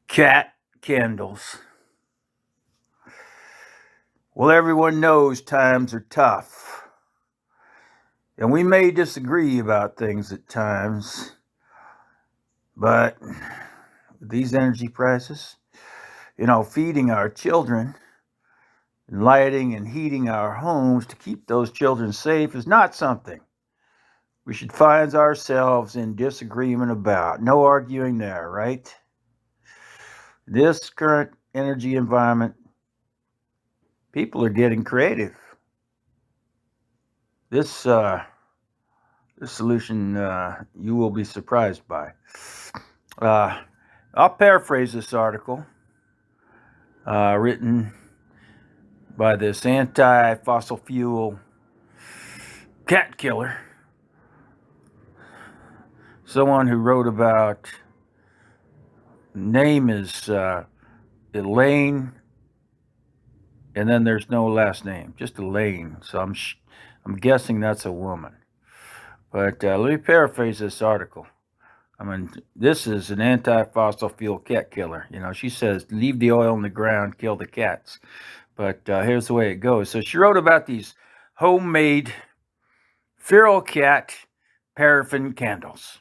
Cat candles. Well, everyone knows times are tough. And we may disagree about things at times, but these energy prices, feeding our children, lighting and heating our homes to keep those children safe is not something we should find ourselves in disagreement about. No arguing there, right? This current energy environment, people are getting creative. This solution you will be surprised by. Uh, I'll paraphrase this article written by this anti-fossil fuel cat killer, someone who wrote about. Name is Elaine, and then there's no last name, just Elaine. So I'm guessing that's a woman. But let me paraphrase this article. I mean, this is an anti-fossil fuel cat killer. She says, leave the oil in the ground, kill the cats. But here's the way it goes. So she wrote about these homemade feral cat paraffin candles.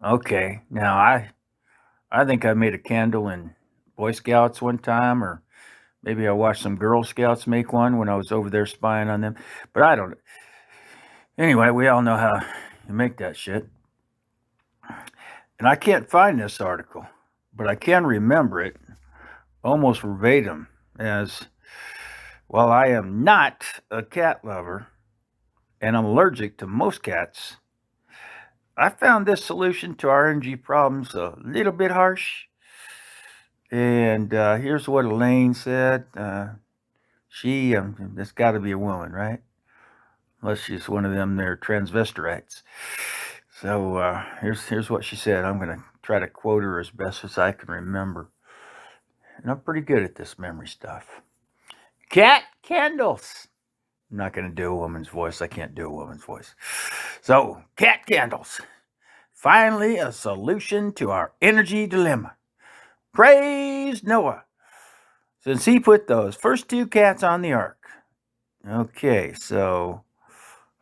Okay, now I think I made a candle in Boy Scouts one time, or maybe I watched some Girl Scouts make one when I was over there spying on them. But I don't. Anyway, we all know how you make that shit. And I can't find this article, but I can remember it almost verbatim as, while I am not a cat lover and I'm allergic to most cats, I found this solution to our energy problems a little bit harsh. And here's what Elaine said. That's got to be a woman, right? Unless she's one of them, they're transvestites. So here's what she said. I'm going to try to quote her as best as I can remember. And I'm pretty good at this memory stuff. Cat candles. I'm not going to do a woman's voice. I can't do a woman's voice. So, cat candles. Finally, a solution to our energy dilemma. Praise Noah, since he put those first two cats on the ark. Okay, so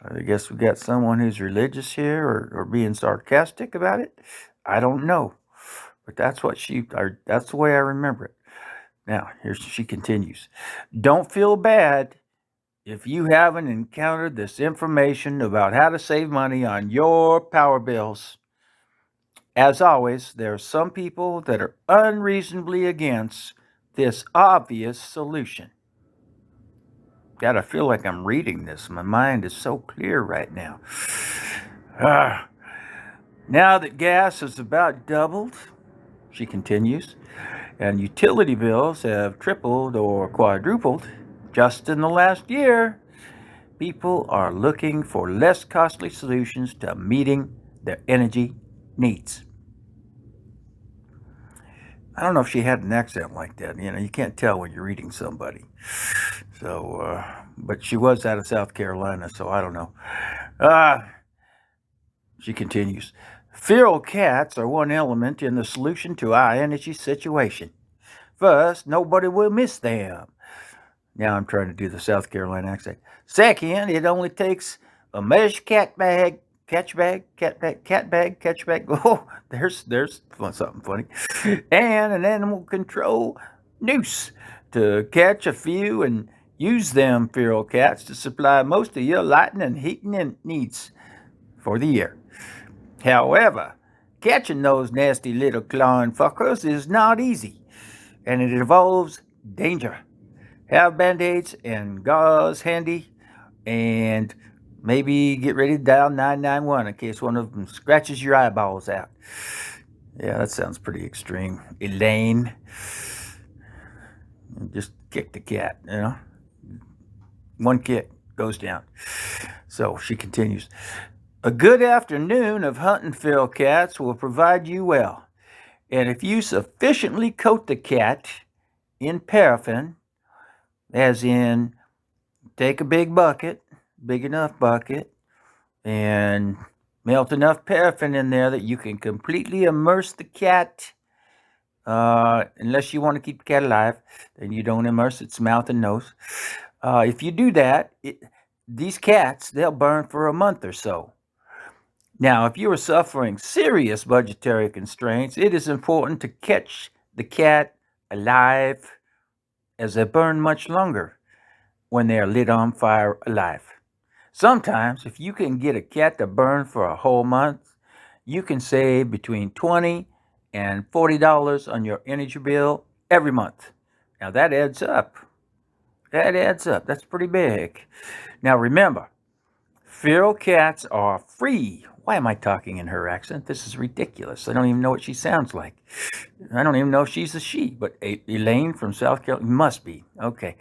I guess we got someone who's religious here or being sarcastic about it. I don't know, but that's that's the way I remember it. Now, she continues. Don't feel bad if you haven't encountered this information about how to save money on your power bills. As always, there are some people that are unreasonably against this obvious solution. God, I feel like I'm reading this. My mind is so clear right now. Now that gas has about doubled, she continues, and utility bills have tripled or quadrupled just in the last year, people are looking for less costly solutions to meeting their energy needs. I don't know if she had an accent like that. You can't tell when you're reading somebody. So, but she was out of South Carolina, so I don't know. She continues. Feral cats are one element in the solution to our energy situation. First, nobody will miss them. Now I'm trying to do the South Carolina accent. Second, it only takes a mesh cat bag, catch bag, cat bag, catch bag. Oh, there's something funny. And an animal control noose to catch a few and use them feral cats to supply most of your lighting and heating needs for the year. However, catching those nasty little clawing fuckers is not easy, and it involves danger. Have band-aids and gauze handy, and maybe get ready to dial 991 in case one of them scratches your eyeballs out. Yeah, that sounds pretty extreme. Elaine, just kick the cat, One kick goes down. So she continues. A good afternoon of hunting feral cats will provide you well. And if you sufficiently coat the cat in paraffin, as in take a big enough bucket, and melt enough paraffin in there that you can completely immerse the cat unless you want to keep the cat alive, then you don't immerse its mouth and nose. If you do that, these cats, they'll burn for a month or so. Now, if you are suffering serious budgetary constraints, it is important to catch the cat alive as they burn much longer when they are lit on fire alive. Sometimes, if you can get a cat to burn for a whole month, you can save between $20 and $40 on your energy bill every month. Now, that adds up. That adds up. That's pretty big. Now, remember, feral cats are free. Why am I talking in her accent? This is ridiculous. I don't even know what she sounds like. I don't even know if she's a she, but Elaine from South Carolina must be. Okay.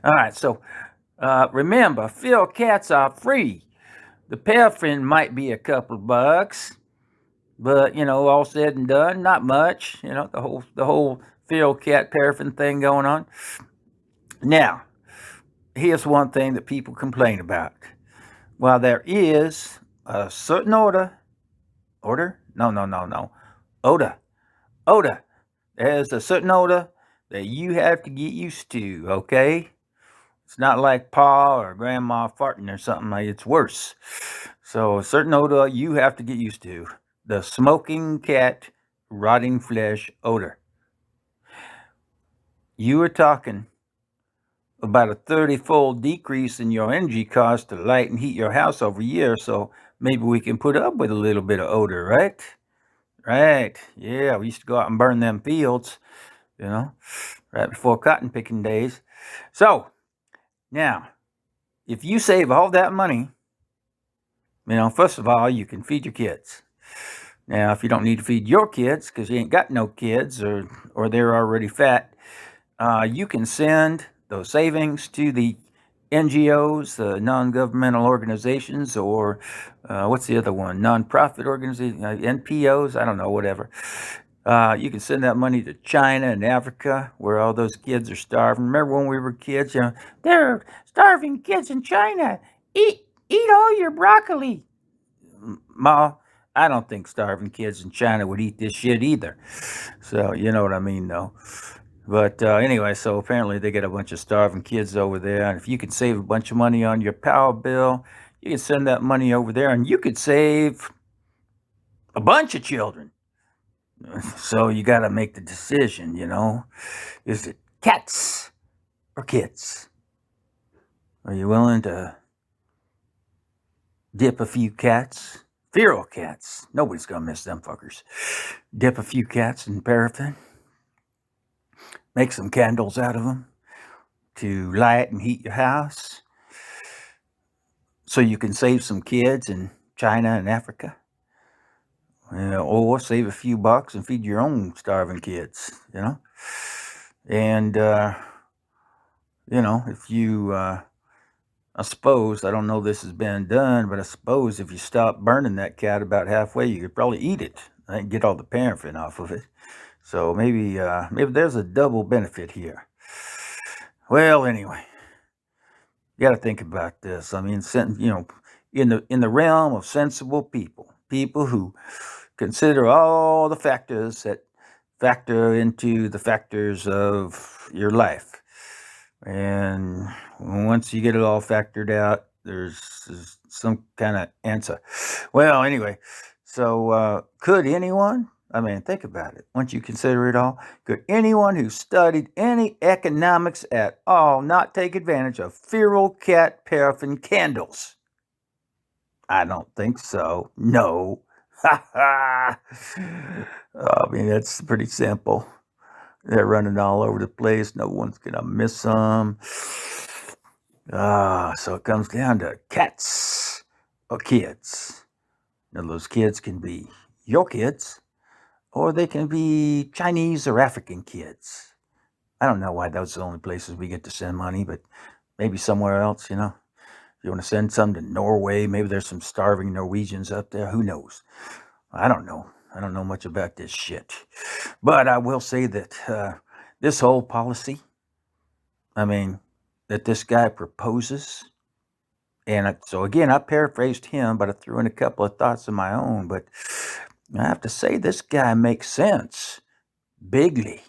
All right. So remember, feral cats are free. The paraffin might be a couple bucks, but all said and done, not much. The whole feral cat paraffin thing going on. Now, here's one thing that people complain about. While there is a certain odor? No. Odor. There's a certain odor that you have to get used to, okay? It's not like Pa or Grandma farting or something. It's worse. So a certain odor you have to get used to. The smoking cat, rotting flesh odor. You are talking about a 30-fold decrease in your energy cost to light and heat your house over a year, so maybe we can put up with a little bit of odor, right? Right. Yeah, we used to go out and burn them fields, right before cotton picking days. So, now, if you save all that money, first of all, you can feed your kids. Now, if you don't need to feed your kids because you ain't got no kids or they're already fat, you can send those savings to the NGOs, the non-governmental organizations, or what's the other one? Non-profit organizations, NPOs, I don't know, whatever. You can send that money to China and Africa, where all those kids are starving. Remember when we were kids? There are starving kids in China. Eat all your broccoli. Ma, I don't think starving kids in China would eat this shit either. So you know what I mean, though. But anyway, so apparently they get a bunch of starving kids over there, and if you can save a bunch of money on your power bill, you can send that money over there, and you could save a bunch of children. So you got to make the decision, Is it cats or kids? Are you willing to dip a few cats? Feral cats. Nobody's going to miss them fuckers. Dip a few cats in paraffin. Make some candles out of them to light and heat your house so you can save some kids in China and Africa. Or save a few bucks and feed your own starving kids, And, if you, I suppose, I don't know this has been done, but I suppose if you stop burning that cat about halfway, you could probably eat it and get all the paraffin off of it. So maybe there's a double benefit here. Well, anyway, you got to think about this. I mean, in the realm of sensible people who consider all the factors that factor into the factors of your life. And once you get it all factored out, there's some kind of answer. Well, anyway, so could anyone, think about it. Once you consider it all, could anyone who studied any economics at all not take advantage of feral cat paraffin candles? I don't think so. No. That's pretty simple. They're running all over the place. No one's gonna miss them. So it comes down to cats or kids. Now those kids can be your kids, or they can be Chinese or African kids. I don't know why those are the only places we get to send money, but maybe somewhere else, You want to send some to Norway? Maybe there's some starving Norwegians up there. Who knows? I don't know. I don't know much about this shit. But I will say that this whole policy, that this guy proposes, and so again, I paraphrased him, but I threw in a couple of thoughts of my own. But I have to say, this guy makes sense. bigly.